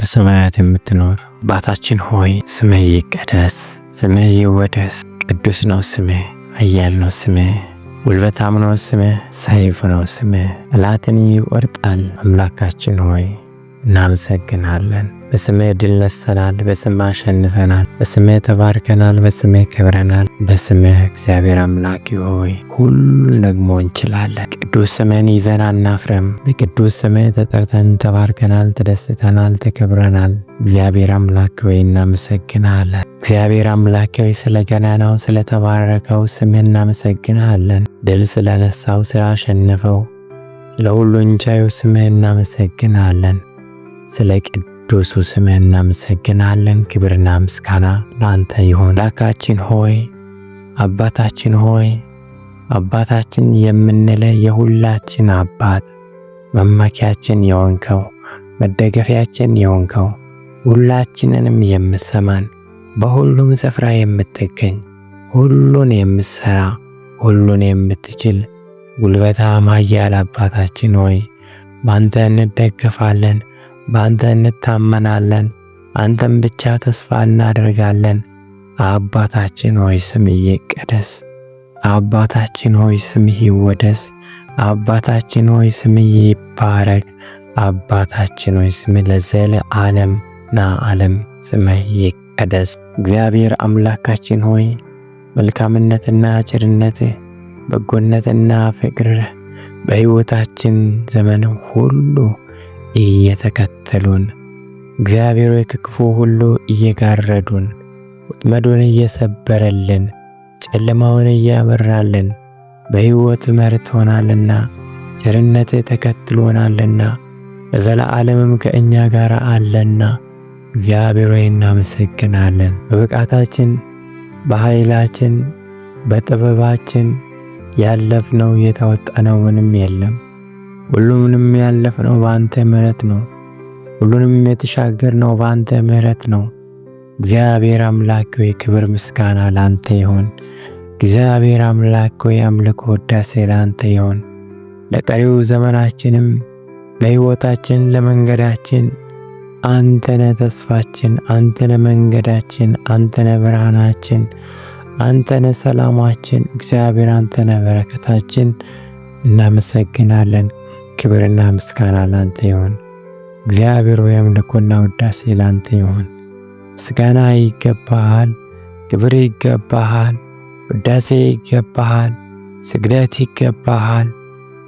በሰማያት የምትኖር አባታችን ሆይ ስምህ ይቀደስ፣ ስምህ ይወደስ። ቅዱስ ነው ስምህ፣ ኃያል ነው ስምህ፣ ጉልበታም ነው ስምህ፣ ሰይፍ ነው ስምህ፣ ጠላትን ይቆርጣል። አምላካችን ሆይ እናመሰግናለን። በስምህ ድል ነስተናል፣ በስምህ አሸንፈናል፣ በስምህ ተባርከናል፣ በስምህ ከብረናል። በስምህ እግዚአብሔር አምላክ ሆይ ሁሉን ደግሞ እንችላለን። ቅዱስ ስምህን ይዘን አናፍርም። በቅዱስ ስምህ ተጠርተን ተባርከናል፣ ተደስተናል፣ ተከብረናል። እግዚአብሔር አምላክ ሆይ እናመሰግናለን። እግዚአብሔር አምላክ ሆይ ስለ ገናናው ስለ ተባረከው ስምህ እናመሰግናለን። ድል ስለነሳው ስላሸነፈው ስለ ሁሉን ቻዩ ስምህ እናመሰግናለን። ስለ ቅዱሱ ስምህ እናመሰግናለን። ክብርና ምስጋና ለአንተ ይሁን። አምላካችን ሆይ አባታችን ሆይ አባታችን የምንለ የሁላችን አባት መመኪያችን የሆንከው መደገፊያችን የሆንከው ሁላችንንም የምሰማን በሁሉም ስፍራ የምትገኝ ሁሉን የምትሰራ ሁሉን የምትችል ጉልበታም ኃያል አባታችን ሆይ በአንተ እንደገፋለን፣ በአንተ እንታመናለን፣ አንተም ብቻ ተስፋ እናደርጋለን። አባታችን ሆይ ስምህ ይቀደስ። አባታችን ሆይ ስምህ ይወደስ። አባታችን ሆይ ስምህ ይባረክ። አባታችን ሆይ ስምህ ለዘለዓለምና ዓለም ስምህ ይቀደስ። እግዚአብሔር አምላካችን ሆይ መልካምነትና ቸርነትህ በጎነትና ፍቅርህ በሕይወታችን ዘመን ሁሉ እየተከተሉን እግዚአብሔር ሆይ ከክፉ ሁሉ እየጋረዱን ወጥመዱን እየሰበረልን ጨለማውን እያበራልን በሕይወት መርቶናልና ቸርነትህ ተከትሎናልና ለዘለዓለምም ከእኛ ጋር አለና እግዚአብሔር ሆይ እናመሰግናለን። በብቃታችን በኃይላችን በጥበባችን ያለፍነው የተወጣነው ምንም የለም። ሁሉንም ያለፍነው በአንተ ምሕረት ነው። ሁሉንም የተሻገርነው በአንተ ምሕረት ነው። እግዚአብሔር አምላክ ሆይ ክብር ምስጋና ላንተ ይሁን። እግዚአብሔር አምላክ ሆይ አምልኮ ውዳሴ ላንተ ይሁን። ለቀሪው ዘመናችንም ለሕይወታችን ለመንገዳችን አንተነ ተስፋችን፣ አንተነ መንገዳችን፣ አንተነ ብርሃናችን፣ አንተነ ሰላማችን። እግዚአብሔር አንተነ በረከታችን። እናመሰግናለን። ክብርና ምስጋና ላንተ ይሁን። እግዚአብሔር ሆይ አምልኮና ውዳሴ ላንተ ይሁን። ምስጋና ይገባሃል፣ ክብር ይገባሃል፣ ውዳሴ ይገባሃል፣ ስግደት ይገባሃል፣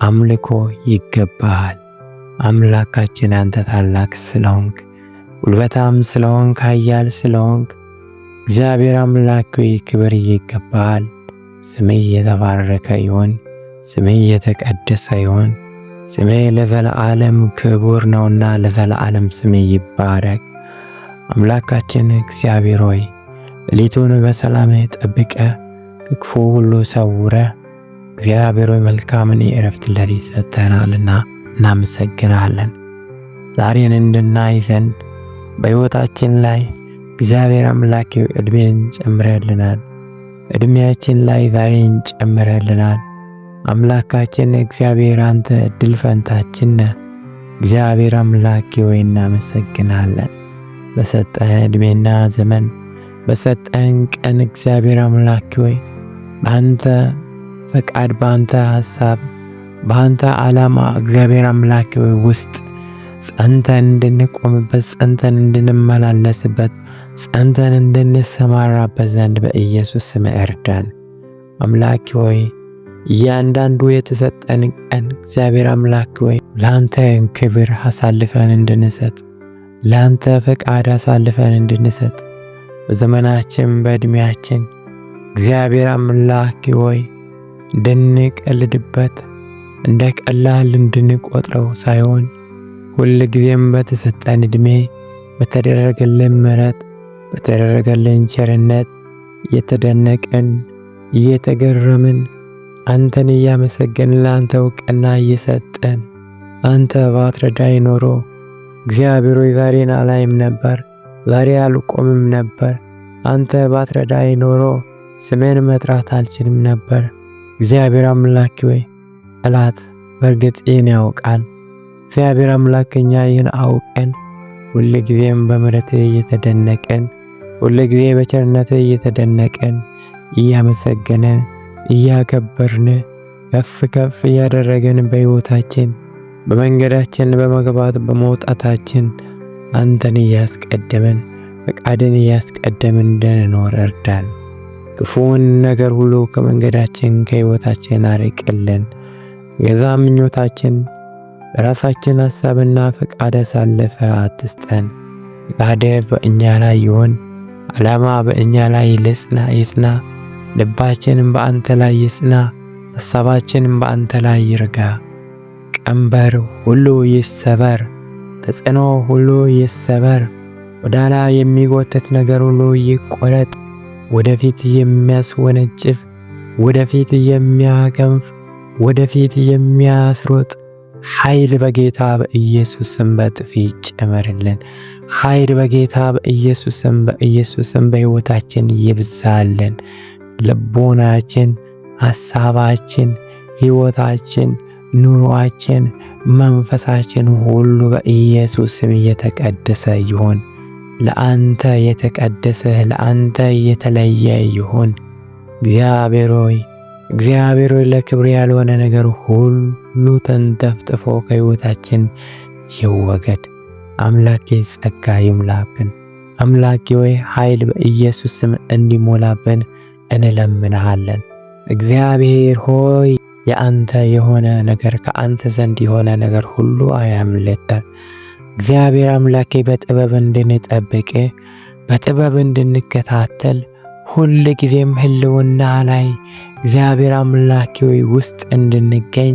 አምልኮ ይገባሃል። አምላካችን አንተ ታላቅ ስለሆንክ፣ ጉልበታም ስለሆንክ፣ ኃያል ስለሆንክ እግዚአብሔር አምላክ ሆይ ክብር ይገባሃል። ስምህ የተባረከ ይሁን። ስምህ የተቀደሰ ይሁን። ስምህ ለዘለዓለም ክቡር ነውና ለዘለዓለም ስምህ ይባረክ። አምላካችን እግዚአብሔር ሆይ ሌሊቱን በሰላም ጠብቀ ከክፉ ሁሉ ሰውረ እግዚአብሔር ሆይ መልካምን የዕረፍት ሌሊት ሰጥተናልና እናመሰግናለን። ዛሬን እንድናይ ዘንድ በሕይወታችን ላይ እግዚአብሔር አምላክ ዕድሜን ጨምረልናል። ዕድሜያችን ላይ ዛሬን ጨምረልናል። አምላካችን እግዚአብሔር አንተ እድል ፈንታችን ነህ። እግዚአብሔር አምላክ ሆይ እናመሰግናለን። በሰጠን ዕድሜና ዘመን በሰጠን ቀን እግዚአብሔር አምላክ ሆይ በአንተ ፈቃድ በአንተ ሐሳብ በአንተ ዓላማ እግዚአብሔር አምላክ ሆይ ውስጥ ጸንተን እንድንቆምበት ጸንተን እንድንመላለስበት ጸንተን እንድንሰማራበት ዘንድ በኢየሱስ ስም እርዳን። አምላክ ሆይ እያንዳንዱ የተሰጠን ቀን እግዚአብሔር አምላክ ሆይ ለአንተ ክብር አሳልፈን እንድንሰጥ ለአንተ ፈቃድ አሳልፈን እንድንሰጥ በዘመናችን በዕድሜያችን እግዚአብሔር አምላክ ሆይ እንድንቀልድበት እንደ ቀላል እንድንቆጥረው ሳይሆን ሁል ጊዜም በተሰጠን ዕድሜ በተደረገልን ምሕረት በተደረገልን ቸርነት እየተደነቅን እየተገረምን አንተን እያመሰገን ለአንተ እውቅና እየሰጠን አንተ ባትረዳኝ ኖሮ እግዚአብሔር ሆይ ዛሬን አላይም ነበር፣ ዛሬ አልቆምም ነበር። አንተ ባትረዳኝ ኖሮ ስሜን መጥራት አልችልም ነበር። እግዚአብሔር አምላክ ሆይ ጠላት በእርግጥ ይህን ያውቃል። እግዚአብሔር አምላክ እኛ ይህን አውቀን ሁል ጊዜም በምሕረትህ እየተደነቅን፣ ሁል ጊዜ በቸርነትህ እየተደነቅን፣ እያመሰገንን፣ እያከበርን፣ ከፍ ከፍ እያደረግን በሕይወታችን በመንገዳችን በመግባት በመውጣታችን አንተን እያስቀደምን ፈቃድን እያስቀደምን እንድንኖር እርዳን። ክፉውን ነገር ሁሉ ከመንገዳችን ከሕይወታችን አርቅልን። የዛ ምኞታችን ለራሳችን ሐሳብና ፈቃድ አሳልፈ አትስጠን። ፈቃድ በእኛ ላይ ይሁን፣ ዓላማ በእኛ ላይ ይጽና። ልባችንም በአንተ ላይ ይጽና፣ ሐሳባችንም በአንተ ላይ ይርጋ። ቀንበር ሁሉ ይሰበር፣ ተጽዕኖ ሁሉ ይሰበር። ወደ ኋላ የሚጎትት ነገር ሁሉ ይቆረጥ። ወደፊት የሚያስወነጭፍ፣ ወደፊት የሚያከንፍ፣ ወደፊት የሚያስሮጥ ኃይል በጌታ በኢየሱስ ስም በጥፊ ይጨመርልን። ኃይል በጌታ በኢየሱስ ስም በሕይወታችን ይብዛልን። ልቦናችን፣ ሐሳባችን፣ ሕይወታችን፣ ኑሮአችን፣ መንፈሳችን ሁሉ በኢየሱስ ስም የተቀደሰ ይሁን። ለአንተ የተቀደሰ ለአንተ የተለየ ይሁን። እግዚአብሔር ሆይ ለክብር ያልሆነ ነገር ሁሉ ተንጠፍጥፎ ከሕይወታችን ይወገድ። አምላኬ ጸጋ ይምላብን። አምላኬ ሆይ ኃይል በኢየሱስ ስም እንዲሞላብን እንለምንሃለን። እግዚአብሔር ሆይ የአንተ የሆነ ነገር ከአንተ ዘንድ የሆነ ነገር ሁሉ አያምልጠን። እግዚአብሔር አምላኬ በጥበብ እንድንጠብቅ በጥበብ እንድንከታተል ሁል ጊዜም ህልውና ላይ እግዚአብሔር አምላኬ ውስጥ እንድንገኝ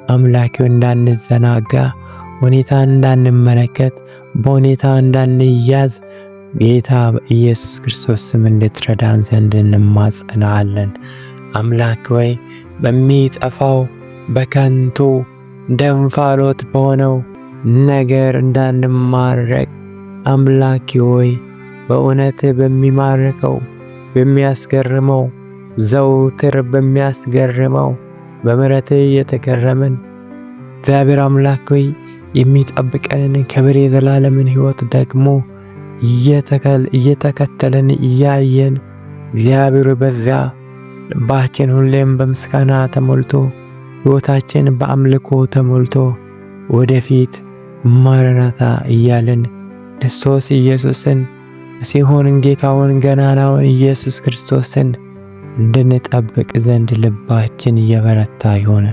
አምላኬ እንዳንዘናጋ ሁኔታ እንዳንመለከት በሁኔታ እንዳንያዝ ጌታ በኢየሱስ ክርስቶስ ስም እንድትረዳን ዘንድ እንማጸናለን። አምላክ ሆይ በሚጠፋው በከንቱ እንደ እንፋሎት በሆነው ነገር እንዳንማረክ አምላክ ሆይ በእውነት በሚማርከው በሚያስገርመው ዘውትር በሚያስገርመው በምሕረትህ የተገረምን እግዚአብሔር አምላክ ሆይ የሚጠብቀንን ክብር የዘላለምን ሕይወት ደግሞ እየተከተለን እያየን እግዚአብሔር በዚያ ልባችን ሁሌም በምስጋና ተሞልቶ ሕይወታችን በአምልኮ ተሞልቶ ወደፊት ማረናታ እያለን ክርስቶስ ኢየሱስን ሲሆን ጌታውን ገናናውን ኢየሱስ ክርስቶስን እንድንጠብቅ ዘንድ ልባችን እየበረታ ይሆን፣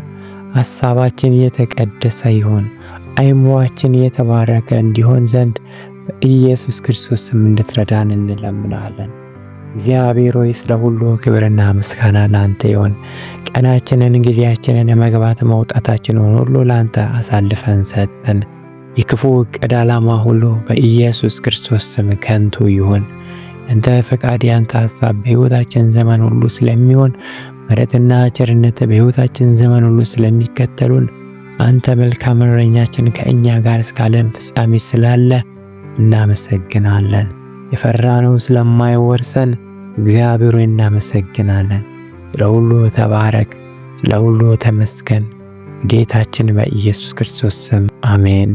ሐሳባችን የተቀደሰ ይሆን፣ አይምሮአችን የተባረከ እንዲሆን ዘንድ በኢየሱስ ክርስቶስ ስም እንድትረዳን እንለምናለን። እግዚአብሔር ሆይ ስለ ሁሉ ክብርና ምስጋና ላንተ ይሁን። ቀናችንን ጊዜያችንን የመግባት መውጣታችንን ሁሉ ላንተ አሳልፈን ሰጠን። የክፉ ዕቅድ ዓላማ ሁሉ በኢየሱስ ክርስቶስ ስም ከንቱ ይሁን። ያንተ ፈቃድ ያንተ ሐሳብ በሕይወታችን ዘመን ሁሉ ስለሚሆን ምሕረትና ቸርነት በሕይወታችን ዘመን ሁሉ ስለሚከተሉን አንተ መልካም እረኛችን ከእኛ ጋር እስከ ዓለም ፍጻሜ ስላለ እናመሰግናለን። የፈራነው ስለማይወርሰን እግዚአብሔር እናመሰግናለን። ስለ ሁሉ ተባረክ፣ ስለ ሁሉ ተመስገን። ጌታችን በኢየሱስ ክርስቶስ ስም አሜን።